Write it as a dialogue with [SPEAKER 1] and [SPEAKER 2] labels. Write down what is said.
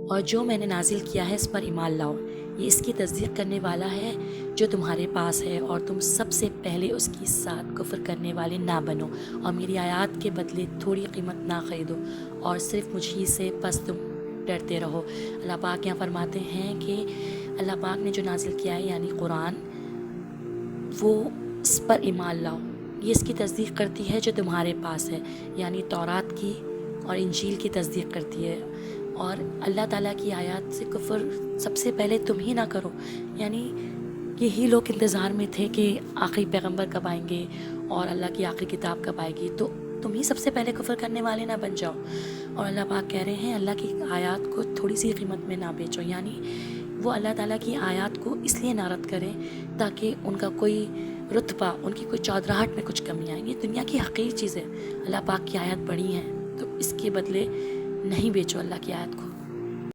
[SPEAKER 1] اور جو میں نے نازل کیا ہے اس پر ایمان لاؤ، یہ اس کی تصدیق کرنے والا ہے جو تمہارے پاس ہے، اور تم سب سے پہلے اس کے ساتھ کفر کرنے والے نہ بنو، اور میری آیات کے بدلے تھوڑی قیمت نہ خریدو، اور صرف مجھ ہی سے پس تم ڈرتے رہو۔ اللہ پاک یہاں فرماتے ہیں کہ اللہ پاک نے جو نازل کیا ہے یعنی قرآن، وہ اس پر ایمان لاؤ، یہ اس کی تصدیق کرتی ہے جو تمہارے پاس ہے، یعنی تورات کی اور انجیل کی تصدیق کرتی ہے، اور اللہ تعالیٰ کی آیات سے کفر سب سے پہلے تم ہی نہ کرو۔ یعنی یہی لوگ انتظار میں تھے کہ آخری پیغمبر کب آئیں گے اور اللہ کی آخری کتاب کب آئے گی، تو تم ہی سب سے پہلے کفر کرنے والے نہ بن جاؤ۔ اور اللہ پاک کہہ رہے ہیں اللہ کی آیات کو تھوڑی سی قیمت میں نہ بیچو، یعنی وہ اللہ تعالیٰ کی آیات کو اس لیے نہ رد کریں تاکہ ان کا کوئی رتبہ، ان کی کوئی چودراہٹ میں کچھ کمی آئے۔ یہ دنیا کی حقیر چیز ہے، اللہ پاک کی آیات بڑی ہیں، تو اس کے بدلے نہیں بیچو اللہ کی آیت کو۔